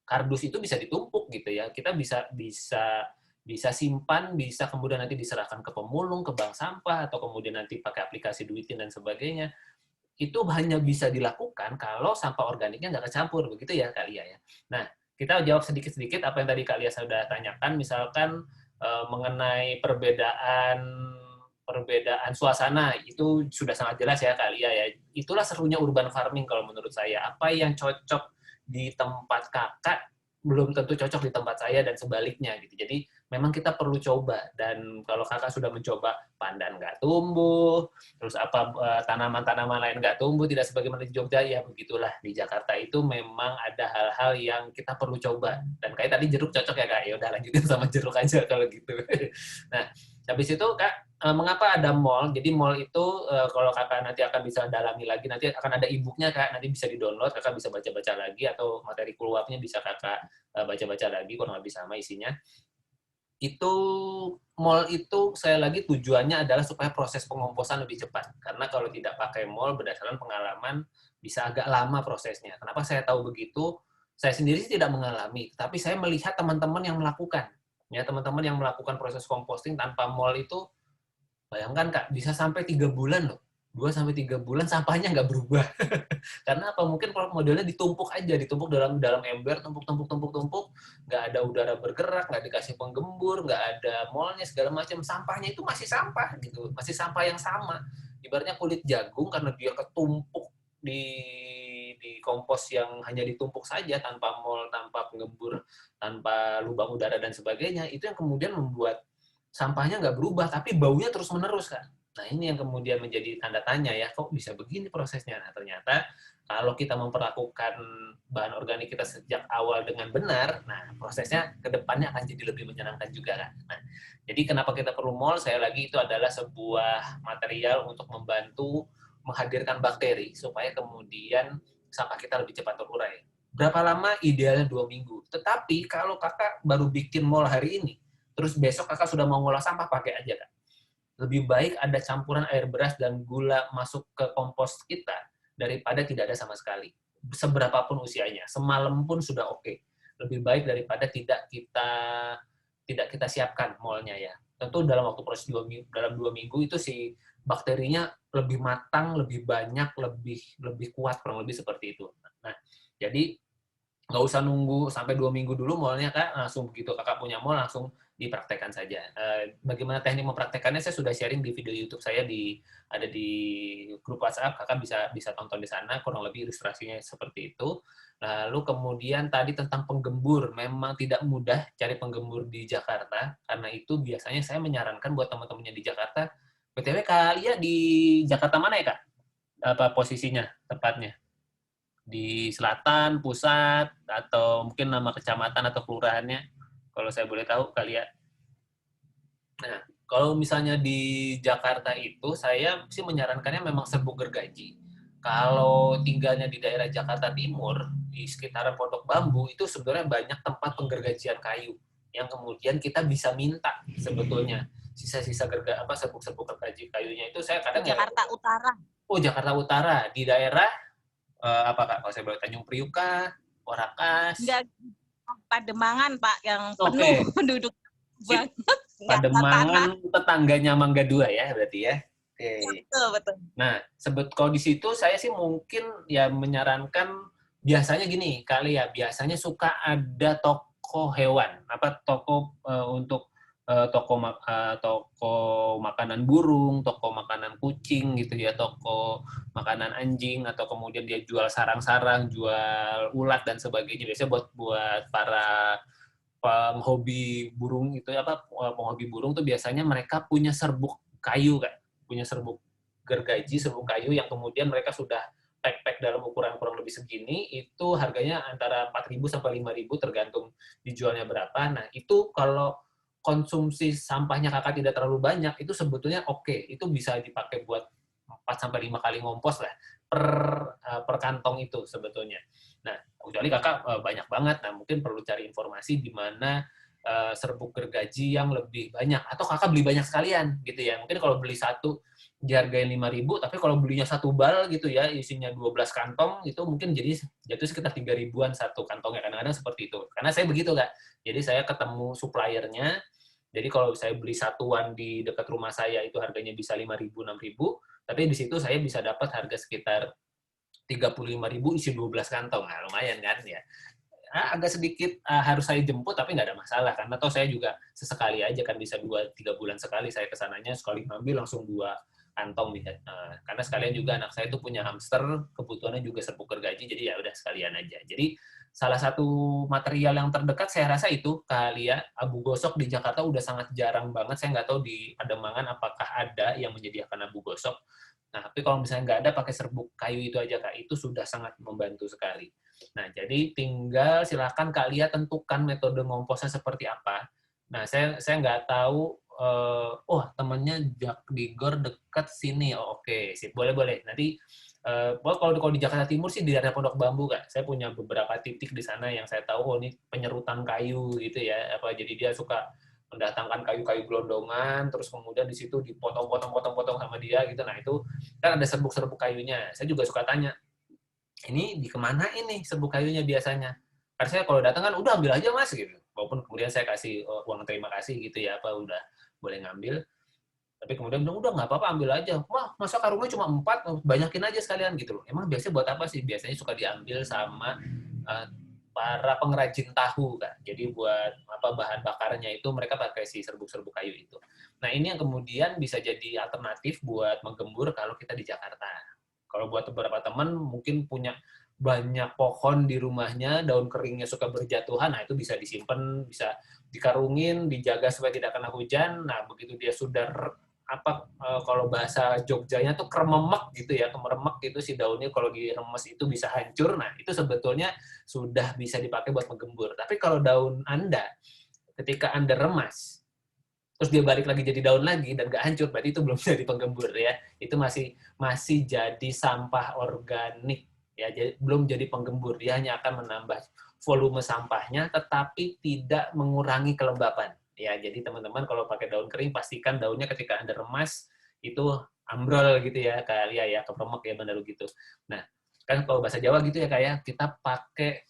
kardus itu bisa ditumpuk gitu ya. Kita bisa bisa bisa simpan, bisa kemudian nanti diserahkan ke pemulung, ke bank sampah, atau kemudian nanti pakai aplikasi duitin dan sebagainya. Itu hanya bisa dilakukan kalau sampah organiknya nggak kecampur, begitu ya Kak Lia ya. Nah, kita jawab sedikit-sedikit apa yang tadi Kak Lia sudah tanyakan, misalkan mengenai perbedaan suasana itu sudah sangat jelas ya Kak Lia ya. Itulah serunya urban farming kalau menurut saya. Apa yang cocok di tempat kakak belum tentu cocok di tempat saya dan sebaliknya gitu. Jadi memang kita perlu coba dan kalau kakak sudah mencoba pandan nggak tumbuh, terus apa tanaman-tanaman lain nggak tumbuh tidak sebagaimana di Jogja ya begitulah di Jakarta itu memang ada hal-hal yang kita perlu coba dan kayak tadi jeruk cocok ya kak ya udah lanjutin sama jeruk aja kalau gitu. Nah habis itu kak mengapa ada mall? Jadi mall itu kalau kakak nanti akan bisa dalami lagi, nanti akan ada e-booknya kak, nanti bisa di-download, kakak bisa baca-baca lagi atau materi keluarnya bisa kakak baca-baca lagi kurang lebih sama isinya. Itu mall itu saya lagi tujuannya adalah supaya proses pengomposan lebih cepat. Karena kalau tidak pakai mall berdasarkan pengalaman bisa agak lama prosesnya. Kenapa saya tahu begitu? Saya sendiri tidak mengalami, tapi saya melihat teman-teman yang melakukan. Ya, teman-teman yang melakukan proses composting tanpa mall itu bayangkan Kak, bisa sampai 3 bulan loh. 2 sampai 3 bulan sampahnya nggak berubah. Karena apa? Mungkin kalau modelnya ditumpuk aja, ditumpuk dalam dalam ember, tumpuk, nggak ada udara bergerak, nggak dikasih penggembur, nggak ada molnya segala macam. Sampahnya itu masih sampah gitu, masih sampah yang sama. Ibaratnya kulit jagung karena dia ketumpuk di kompos yang hanya ditumpuk saja tanpa mol, tanpa penggembur, tanpa lubang udara dan sebagainya, itu yang kemudian membuat sampahnya nggak berubah, tapi baunya terus-menerus, Kak. Nah, ini yang kemudian menjadi tanda tanya ya, kok bisa begini prosesnya? Nah, ternyata kalau kita memperlakukan bahan organik kita sejak awal dengan benar, nah prosesnya ke depannya akan jadi lebih menyenangkan juga, Kak. Nah, jadi kenapa kita perlu mol? Saya lagi itu adalah sebuah material untuk membantu menghadirkan bakteri supaya kemudian sampah kita lebih cepat terurai. Berapa lama? Idealnya 2 minggu. Tetapi kalau kakak baru bikin mall hari ini, terus besok kakak sudah mau ngolah sampah, pakai aja, Kak. Lebih baik ada campuran air beras dan gula masuk ke kompos kita daripada tidak ada sama sekali. Seberapapun usianya, semalam pun sudah oke. Lebih baik daripada tidak kita siapkan molnya ya. Tentu dalam waktu proses 2 minggu, dalam 2 minggu itu si bakterinya lebih matang, lebih banyak, lebih kuat, kurang lebih seperti itu. Nah, jadi nggak usah nunggu sampai 2 minggu dulu molnya, Kak. Langsung begitu kakak punya mall, langsung dipraktekkan saja. Bagaimana teknik mempraktekannya saya sudah sharing di video YouTube saya, ada di grup WhatsApp, kakak bisa tonton di sana, kurang lebih ilustrasinya seperti itu. Lalu kemudian tadi tentang penggembur, memang tidak mudah cari penggembur di Jakarta, karena itu biasanya saya menyarankan buat teman-temannya di Jakarta, BTW kalian di Jakarta mana ya, Kak? Apa posisinya tepatnya? Di selatan, pusat, atau mungkin nama kecamatan atau kelurahannya, kalau saya boleh tahu kali ya. Nah, kalau misalnya di Jakarta itu, saya sih menyarankannya memang Serbuk Gergaji. Kalau tinggalnya di daerah Jakarta Timur, di sekitaran Pondok Bambu, itu sebenarnya banyak tempat penggergajian kayu yang kemudian kita bisa minta sebetulnya sisa-sisa serbuk-serbuk gergaji kayunya itu saya Di kadang ya. Jakarta Utara. Oh, Jakarta Utara di daerah apa Kak? Kalau saya boleh Tanjung Priuk kah? Warakas? Enggak, Pademangan, Pak, yang penuh Oke. penduduk Sip. banget, nggak ada tanah. Pademangan tetangganya Mangga 2 ya berarti ya. Ya, Oke. betul, betul. Nah, kalau di situ saya sih mungkin ya menyarankan biasanya gini kali ya, biasanya suka ada toko hewan, toko untuk toko makanan burung, toko makanan kucing gitu ya, toko makanan anjing, atau kemudian dia jual sarang-sarang, jual ulat dan sebagainya. Biasanya buat para penghobi burung itu penghobi burung tuh biasanya mereka punya serbuk kayu, kan, punya serbuk gergaji, serbuk kayu yang kemudian mereka sudah pack dalam ukuran kurang lebih segini, itu harganya antara 4.000 sampai 5.000 tergantung dijualnya berapa. Nah, itu kalau konsumsi sampahnya kakak tidak terlalu banyak, itu sebetulnya oke. Itu bisa dipakai buat 4 sampai 5 kali ngompos lah per kantong itu sebetulnya. Nah, kecuali kakak banyak banget, nah mungkin perlu cari informasi di mana serbuk gergaji yang lebih banyak, atau kakak beli banyak sekalian gitu ya. Mungkin kalau beli satu dihargain 5.000, tapi kalau belinya satu bal gitu ya, isinya 12 kantong, itu mungkin jadi jatuh sekitar 3.000-an satu kantongnya, kadang-kadang seperti itu. Karena saya begitu, Kak. Jadi saya ketemu suppliernya, jadi kalau saya beli satuan di dekat rumah saya itu harganya bisa 5.000, 6.000, tapi di situ saya bisa dapat harga sekitar 35.000 isi 12 kantong. Nah, lumayan kan ya. Agak sedikit harus saya jemput, tapi nggak ada masalah. Karena toh saya juga sesekali aja kan, bisa 2-3 bulan sekali saya kesananya, sekali ngambil langsung 2 kantong. Karena sekalian juga anak saya itu punya hamster, kebutuhannya juga serbuk gergaji, jadi ya udah sekalian aja. Jadi salah satu material yang terdekat saya rasa itu kali ya, abu gosok di Jakarta udah sangat jarang banget. Saya nggak tahu di Pademangan apakah ada yang menyediakan abu gosok. Nah, tapi kalau misalnya nggak ada, pakai serbuk kayu itu aja, Kak. Itu sudah sangat membantu sekali. Nah, jadi tinggal silakan Kak Lia tentukan metode ngomposnya seperti apa. Nah, saya nggak tahu, temennya Jak Digor dekat sini. Oh, oke, sip. Boleh. Nanti, kalau di Jakarta Timur sih di daerah Pondok Bambu, Kak. Saya punya beberapa titik di sana yang saya tahu, ini penyerutan kayu gitu ya. Jadi dia suka mendatangkan kayu-kayu gelondongan, terus kemudian di situ dipotong-potong sama dia gitu. Nah, itu kan ada serbuk-serbuk kayunya. Saya juga suka tanya, ini dikemanain nih serbuk kayunya biasanya? Karena saya kalau datang kan, udah ambil aja Mas gitu. Walaupun kemudian saya kasih uang terima kasih gitu ya, udah boleh ngambil. Tapi kemudian bilang, udah nggak apa-apa ambil aja. Wah, masa karungnya cuma 4, banyakin aja sekalian gitu loh. Emang biasanya buat apa sih? Biasanya suka diambil sama eh, para pengrajin tahu, Kak. Jadi buat bahan bakarnya itu mereka pakai si serbuk-serbuk kayu itu. Nah, ini yang kemudian bisa jadi alternatif buat menggembur kalau kita di Jakarta. Kalau buat beberapa teman mungkin punya banyak pohon di rumahnya, daun keringnya suka berjatuhan, nah itu bisa disimpan, bisa dikarungin, dijaga supaya tidak kena hujan. Nah, begitu dia sudah kalau bahasa Jogjanya tuh krememek gitu ya, kemeremek itu si daunnya kalau diremes itu bisa hancur. Nah, itu sebetulnya sudah bisa dipakai buat menggembur. Tapi kalau daun Anda ketika Anda remas, terus dia balik lagi jadi daun lagi dan nggak hancur, berarti itu belum jadi penggembur ya. Itu masih jadi sampah organik ya, jadi belum jadi penggembur. Dia hanya akan menambah volume sampahnya, tetapi tidak mengurangi kelembapan. Ya, jadi teman-teman kalau pakai daun kering, pastikan daunnya ketika Anda remas itu ambrol gitu ya, kayak ya kepemek ya benar gitu. Nah, kan kalau bahasa Jawa gitu ya kayak kita pakai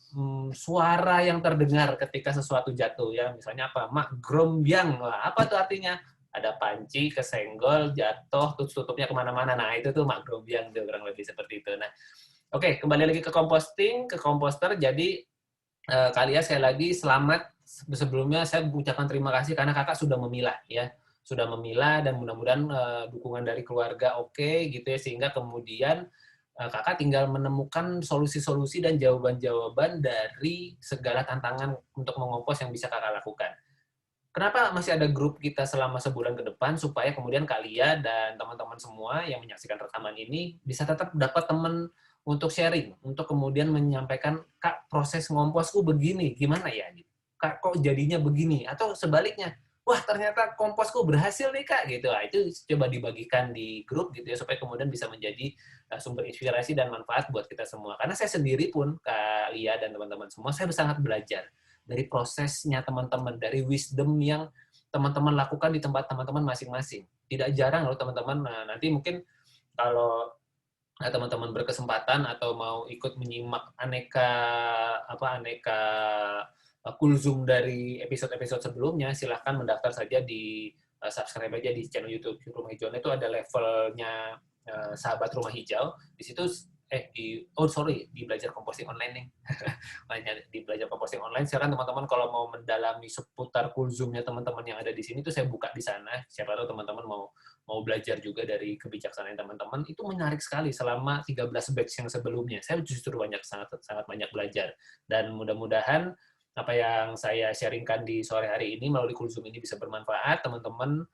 suara yang terdengar ketika sesuatu jatuh ya, misalnya apa, mak grombyang, wah, apa tuh artinya? Ada panci kesenggol jatuh terus tutupnya kemana-mana, nah itu tuh mak grombyang tuh kurang lebih seperti itu. Nah, oke, kembali lagi ke composting, ke komposter. Jadi Kalia sekali lagi selamat. Sebelumnya saya mengucapkan terima kasih karena kakak sudah memilah ya, sudah memilah dan mudah-mudahan dukungan dari keluarga oke gitu ya, sehingga kemudian kakak tinggal menemukan solusi-solusi dan jawaban-jawaban dari segala tantangan untuk mengompos yang bisa kakak lakukan. Kenapa masih ada grup kita selama sebulan ke depan, supaya kemudian Kalia dan teman-teman semua yang menyaksikan rekaman ini bisa tetap dapat teman untuk sharing, untuk kemudian menyampaikan, Kak, proses ngomposku begini, gimana ya? Kak, kok jadinya begini? Atau sebaliknya, wah ternyata komposku berhasil nih Kak, gitu. Nah, itu coba dibagikan di grup gitu ya, supaya kemudian bisa menjadi sumber inspirasi dan manfaat buat kita semua. Karena saya sendiri pun, Kak Lia dan teman-teman semua, saya sangat belajar dari prosesnya teman-teman, dari wisdom yang teman-teman lakukan di tempat teman-teman masing-masing. Tidak jarang loh teman-teman, nah, nanti mungkin kalau teman-teman berkesempatan atau mau ikut menyimak aneka kulzum dari episode-episode sebelumnya, silahkan mendaftar saja di subscribe aja di channel YouTube Rumah Hijau. Itu ada levelnya sahabat Rumah Hijau. Di situ di belajar composting online nih. Di belajar composting online. Sekarang teman-teman kalau mau mendalami seputar kulzumnya teman-teman yang ada di sini, itu saya buka di sana. Siapa tahu teman-teman mau belajar juga dari kebijaksanaan teman-teman. Itu menarik sekali selama 13 batch yang sebelumnya. Saya justru sangat banyak belajar. Dan mudah-mudahan apa yang saya sharingkan di sore hari ini melalui kulzum ini bisa bermanfaat. Teman-teman,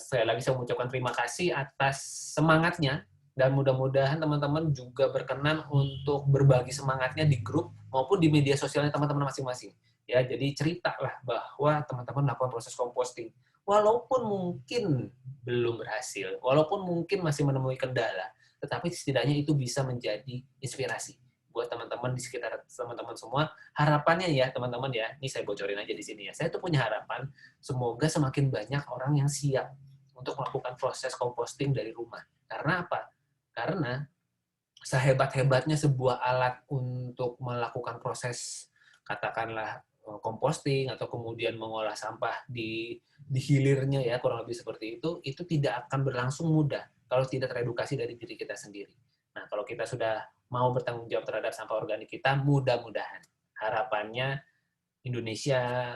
sekali lagi saya mengucapkan terima kasih atas semangatnya, dan mudah-mudahan teman-teman juga berkenan untuk berbagi semangatnya di grup maupun di media sosialnya teman-teman masing-masing. Ya, jadi ceritalah bahwa teman-teman melakukan proses composting. Walaupun mungkin belum berhasil, walaupun mungkin masih menemui kendala, tetapi setidaknya itu bisa menjadi inspirasi buat teman-teman di sekitar teman-teman semua. Harapannya ya, teman-teman ya, ini saya bocorin aja di sini ya. Saya tuh punya harapan, semoga semakin banyak orang yang siap untuk melakukan proses composting dari rumah. Karena apa? Karena sehebat-hebatnya sebuah alat untuk melakukan proses, katakanlah composting atau kemudian mengolah sampah di hilirnya ya, kurang lebih seperti itu tidak akan berlangsung mudah kalau tidak teredukasi dari diri kita sendiri. Nah, kalau kita sudah mau bertanggung jawab terhadap sampah organik kita, mudah-mudahan harapannya Indonesia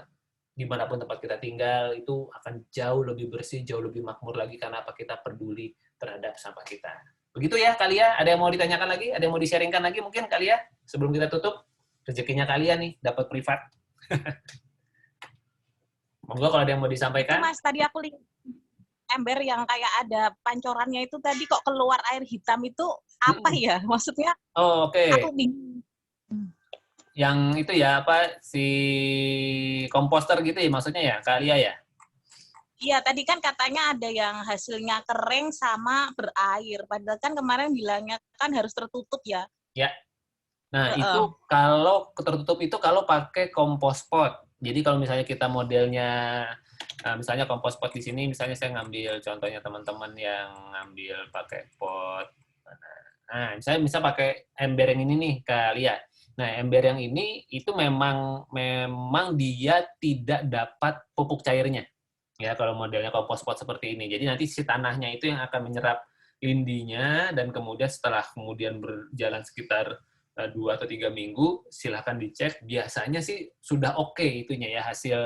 dimanapun tempat kita tinggal itu akan jauh lebih bersih, jauh lebih makmur lagi karena apa, kita peduli terhadap sampah kita. Begitu ya, Kalia. Ada yang mau ditanyakan lagi? Ada yang mau di-sharingkan lagi mungkin, Kalia? Sebelum kita tutup, rezekinya Kalia nih, dapat privat. Monggo kalau ada yang mau Itu disampaikan. Mas, tadi aku lihat ember yang kayak ada pancorannya itu tadi kok keluar air hitam itu apa ya? Maksudnya Oh, oke. aku bingung. Yang itu ya, apa, si komposter gitu ya maksudnya ya, Kalia ya? Iya, tadi kan katanya ada yang hasilnya kering sama berair. Padahal kan kemarin bilangnya kan harus tertutup ya. Ya. Nah, itu kalau tertutup itu kalau pakai kompos pot. Jadi kalau misalnya kita modelnya, misalnya kompos pot di sini, misalnya saya ngambil contohnya teman-teman yang ngambil pakai pot. Nah, saya bisa pakai ember yang ini nih, Kak Lia. Nah, ember yang ini itu memang dia tidak dapat pupuk cairnya. Ya, kalau modelnya kompos pot seperti ini. Jadi nanti si tanahnya itu yang akan menyerap lindinya, dan kemudian setelah kemudian berjalan sekitar 2 atau 3 minggu, silahkan dicek. Biasanya sih sudah oke itunya ya, hasil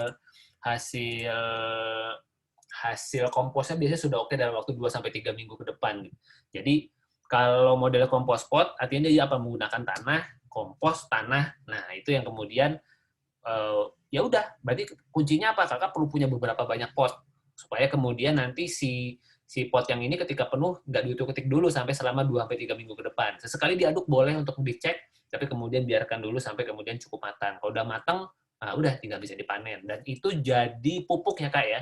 hasil komposnya biasanya sudah oke dalam waktu 2 sampai 3 minggu ke depan. Jadi Kalau model kompos pot, artinya dia apa? Menggunakan tanah, kompos, tanah. Nah, itu yang kemudian ya udah, berarti kuncinya apa? Kakak perlu punya beberapa banyak pot supaya kemudian nanti si pot yang ini ketika penuh nggak diutuk-utik dulu sampai selama 2 sampai 3 minggu ke depan. Sesekali diaduk boleh untuk dicek, tapi kemudian biarkan dulu sampai kemudian cukup matang. Kalau udah matang, nah udah tinggal bisa dipanen. Dan itu jadi pupuk ya Kak ya,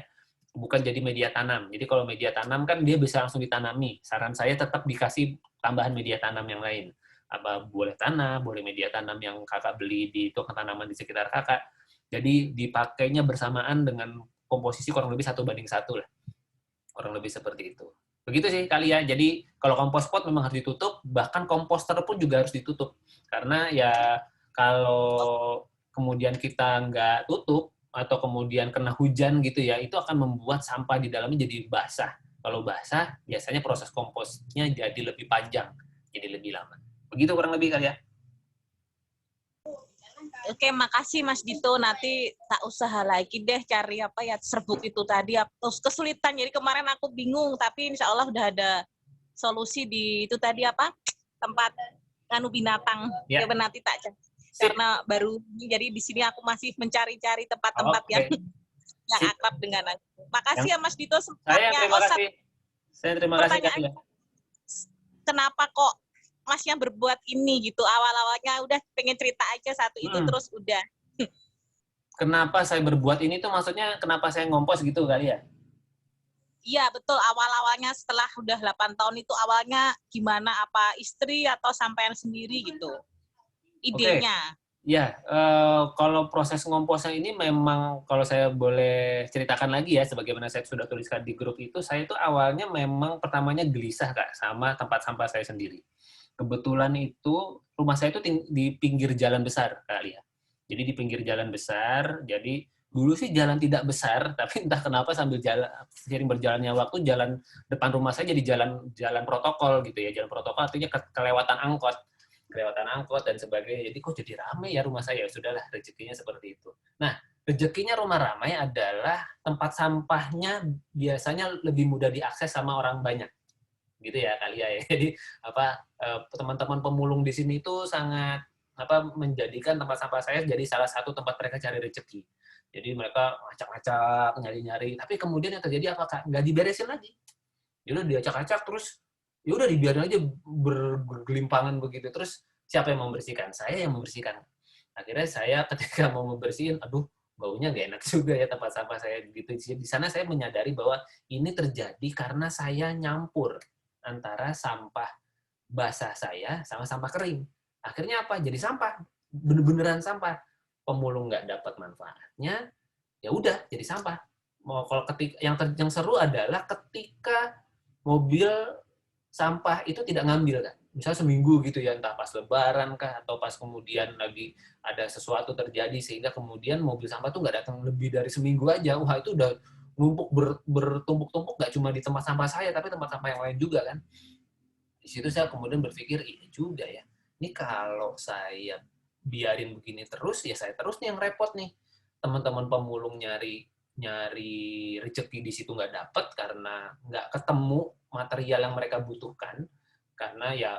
bukan jadi media tanam. Jadi kalau media tanam kan dia bisa langsung ditanami. Saran saya tetap dikasih tambahan media tanam yang lain. Apa boleh tanah, boleh media tanam yang kakak beli di tukang tanaman di sekitar kakak. Jadi dipakainya bersamaan dengan komposisi kurang lebih 1:1 lah. Kurang lebih seperti itu. Begitu sih kali ya. Jadi kalau kompos pot memang harus ditutup, bahkan komposter pun juga harus ditutup. Karena ya kalau kemudian kita nggak tutup, atau kemudian kena hujan gitu ya, itu akan membuat sampah di dalamnya jadi basah. Kalau basah, biasanya proses komposnya jadi lebih panjang, jadi lebih lama. Begitu kurang lebih kali ya. Oke, makasih Mas Dito. Nanti tak usaha lagi deh cari apa ya serbuk itu tadi. Terus kesulitan. Jadi kemarin aku bingung, tapi insya Allah udah ada solusi di itu tadi apa tempat anu binatang. Ya. Coba nanti tak cek. Karena baru jadi di sini aku masih mencari-cari tempat-tempat yang akrab dengan aku. Makasih ya Mas Dito. Saya terima kasih. Saya terima kasih Kak. Kenapa kok Masnya berbuat ini gitu? Awal-awalnya udah pengen cerita aja satu itu terus udah. Kenapa saya berbuat ini tuh maksudnya kenapa saya ngompos gitu kali ya? Iya, betul. Awal-awalnya setelah udah 8 tahun itu awalnya gimana? Apa istri atau sampean sendiri gitu? Idenya. Ya, kalau proses ngomposnya ini memang kalau saya boleh ceritakan lagi ya, sebagaimana saya sudah tuliskan di grup itu, saya itu awalnya memang pertamanya gelisah Kak sama tempat sampah saya sendiri. Kebetulan itu rumah saya itu di pinggir jalan besar kali ya. Jadi di pinggir jalan besar, jadi dulu sih jalan tidak besar, tapi entah kenapa sambil jalan, seiring berjalannya waktu, jalan depan rumah saya jadi jalan protokol gitu ya. Jalan protokol artinya kelewatan angkot dan sebagainya. Jadi kok jadi ramai ya rumah saya. Sudahlah, rezekinya seperti itu. Nah, rezekinya rumah ramai adalah tempat sampahnya biasanya lebih mudah diakses sama orang banyak. Gitu ya kali ya. Jadi teman-teman pemulung di sini itu sangat menjadikan tempat sampah saya jadi salah satu tempat mereka cari rezeki. Jadi mereka ngacak-ngacak, nyari-nyari. Tapi kemudian yang terjadi apa Kak? Nggak diberesin lagi. Yaudah diacak-acak terus ya udah dibiarin aja bergelimpangan begitu. Terus siapa yang membersihkan? Saya yang membersihkan. Akhirnya saya ketika mau membersihin, aduh baunya nggak enak juga ya tempat sampah saya gitu. Di sana saya menyadari bahwa ini terjadi karena saya nyampur antara sampah basah saya sama sampah kering. Akhirnya apa? Jadi sampah, beneran sampah. Pemulung nggak dapat manfaatnya, ya udah jadi sampah. Kalau ketika yang seru adalah ketika mobil sampah itu tidak ngambil kan. Misalnya seminggu gitu ya, entah pas lebaran kah, atau pas kemudian lagi ada sesuatu terjadi, sehingga kemudian mobil sampah tuh nggak datang lebih dari seminggu aja. Wah, itu udah numpuk bertumpuk-tumpuk nggak cuma di tempat sampah saya, tapi tempat sampah yang lain juga kan. Di situ saya kemudian berpikir, iya juga ya, ini kalau saya biarin begini terus, ya saya terus nih yang repot nih. Teman-teman pemulung nyari rezeki di situ nggak dapat karena nggak ketemu material yang mereka butuhkan, karena ya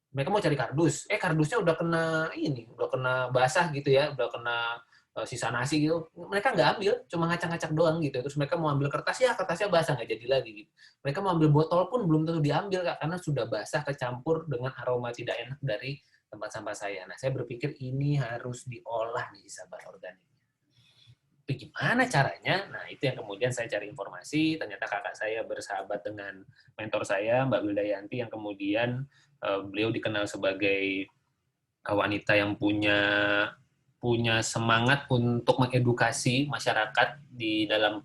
mereka mau cari kardus, kardusnya udah kena basah gitu ya, udah kena sisa nasi gitu, mereka nggak ambil, cuma ngacak-ngacak doang gitu. Terus mereka mau ambil kertas, ya kertasnya basah nggak jadi lagi gitu. Mereka mau ambil botol pun belum tentu diambil Kak, karena sudah basah kecampur dengan aroma tidak enak dari tempat sampah saya. Nah, saya berpikir ini harus diolah nih sampah organik. Tapi gimana caranya? Nah, itu yang kemudian saya cari informasi. Ternyata kakak saya bersahabat dengan mentor saya, Mbak Wildayanti, yang kemudian beliau dikenal sebagai wanita yang punya semangat untuk mengedukasi masyarakat di dalam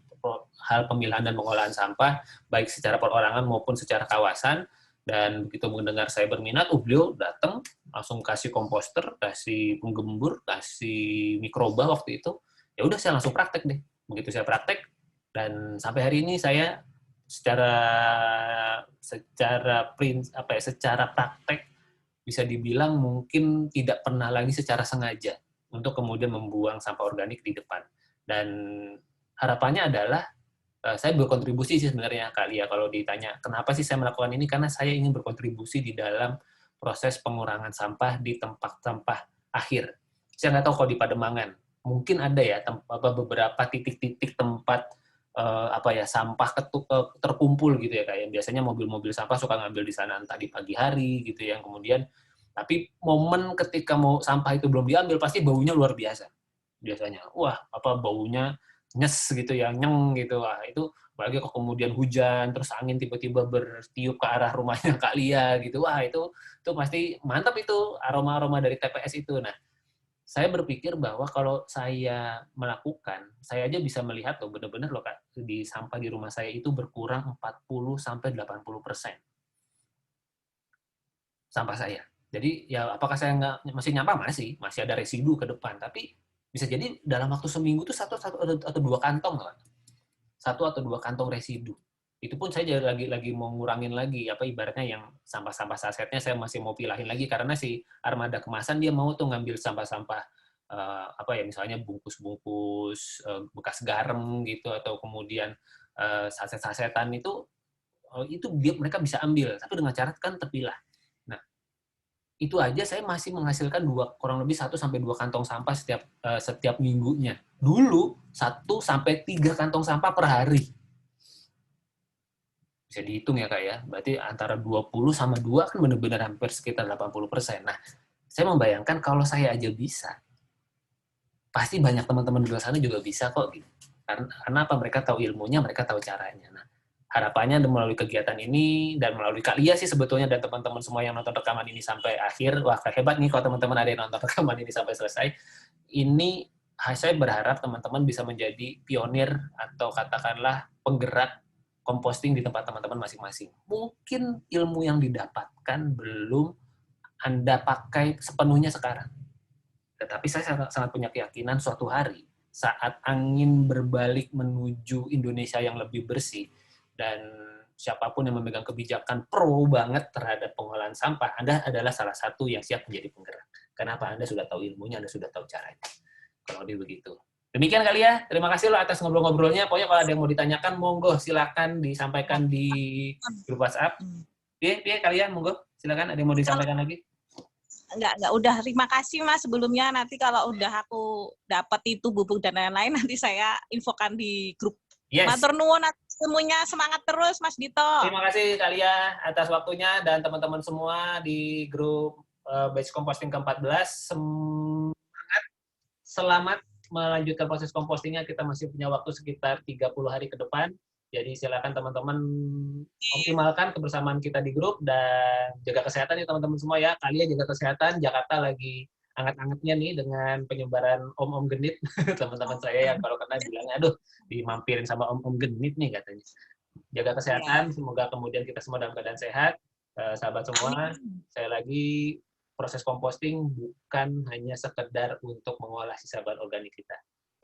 hal pemilahan dan pengolahan sampah, baik secara perorangan maupun secara kawasan. Dan begitu mendengar saya berminat, beliau datang, langsung kasih komposter, kasih penggembur, kasih mikroba waktu itu. Ya udah saya langsung praktek deh. Begitu saya praktek, dan sampai hari ini saya secara praktek bisa dibilang mungkin tidak pernah lagi secara sengaja untuk kemudian membuang sampah organik di depan. Dan harapannya adalah saya berkontribusi sih sebenarnya Kak Lia, kalau ditanya kenapa sih saya melakukan ini, karena saya ingin berkontribusi di dalam proses pengurangan sampah di tempat sampah akhir. Saya nggak tahu kalau di Pademangan, mungkin ada ya beberapa titik-titik tempat sampah terkumpul gitu ya, kayak biasanya mobil-mobil sampah suka ngambil di sana entah di pagi hari gitu ya, kemudian tapi momen ketika mau sampah itu belum diambil pasti baunya luar biasa biasanya. Wah, baunya nyes gitu ya, nyeng gitu. Wah, itu apalagi kalau kemudian hujan, terus angin tiba-tiba bertiup ke arah rumahnya Kak Lia gitu. Wah, itu pasti mantap itu aroma-aroma dari TPS itu. Nah, saya berpikir bahwa kalau saya melakukan, saya aja bisa melihat loh benar-benar loh Kak, di sampah di rumah saya itu berkurang 40-80% sampah saya. Jadi ya apakah saya nggak masih nyampah, masih ada residu ke depan, tapi bisa jadi dalam waktu seminggu tuh satu atau dua kantong lah, satu atau dua kantong residu. Itu pun saya lagi mau ngurangin lagi ibaratnya yang sampah-sampah sasetnya saya masih mau pilahin lagi, karena si armada kemasan dia mau tuh ngambil sampah-sampah misalnya bungkus-bungkus bekas garam gitu, atau kemudian saset-sasetan itu mereka bisa ambil, tapi dengan syarat kan terpilah. Nah, itu aja saya masih menghasilkan kurang lebih 1-2 kantong sampah setiap minggunya. Dulu 1-3 kantong sampah per hari. Bisa dihitung ya Kak ya, berarti antara 20 sama 2 kan benar-benar hampir sekitar 80%. Nah, saya membayangkan kalau saya aja bisa, pasti banyak teman-teman di luar sana juga bisa kok gitu. Karena apa? Mereka tahu ilmunya, mereka tahu caranya. Nah, harapannya melalui kegiatan ini dan melalui Kak Lia sih sebetulnya, dan teman-teman semua yang nonton rekaman ini sampai akhir, wah hebat nih kalau teman-teman ada yang nonton rekaman ini sampai selesai. Ini saya berharap teman-teman bisa menjadi pionir atau katakanlah penggerak composting di tempat teman-teman masing-masing. Mungkin ilmu yang didapatkan belum Anda pakai sepenuhnya sekarang. Tetapi saya sangat punya keyakinan suatu hari saat angin berbalik menuju Indonesia yang lebih bersih, dan siapapun yang memegang kebijakan pro banget terhadap pengolahan sampah, Anda adalah salah satu yang siap menjadi penggerak. Kenapa? Anda sudah tahu ilmunya, Anda sudah tahu caranya. Kalau begitu. Demikian kali ya. Terima kasih loh atas ngobrol-ngobrolnya. Pokoknya kalau ada yang mau ditanyakan, monggo silakan disampaikan di grup WhatsApp. Iya kalian, monggo. Silakan, ada yang mau disampaikan lagi? Enggak, udah. Terima kasih Mas sebelumnya. Nanti kalau udah aku dapat itu bubuk dan lain-lain, nanti saya infokan di grup. Yes. Matur nuwun semuanya, semangat terus Mas Dito. Terima kasih Kalia atas waktunya, dan teman-teman semua di grup Batch Composting ke-14. Semangat, selamat melanjutkan proses compostingnya. Kita masih punya waktu sekitar 30 hari ke depan. Jadi silakan teman-teman optimalkan kebersamaan kita di grup, dan jaga kesehatan ya teman-teman semua ya. Kalian jaga kesehatan. Jakarta lagi anget-angetnya nih dengan penyebaran om-om genit. Teman-teman saya yang kalau kena bilangnya, aduh, dimampirin sama om-om genit nih katanya. Jaga kesehatan, semoga kemudian kita semua dalam keadaan sehat. Sahabat semua, saya lagi proses composting bukan hanya sekedar untuk mengolah sisa bahan organik kita,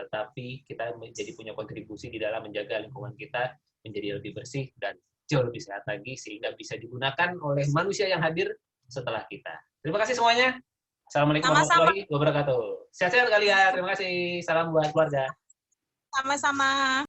tetapi kita menjadi punya kontribusi di dalam menjaga lingkungan kita menjadi lebih bersih dan jauh lebih sehat lagi, sehingga bisa digunakan oleh manusia yang hadir setelah kita. Terima kasih semuanya. Assalamualaikum warahmatullahi wabarakatuh. Sehat-sehat kalian. Terima kasih. Salam buat keluarga. Sama-sama.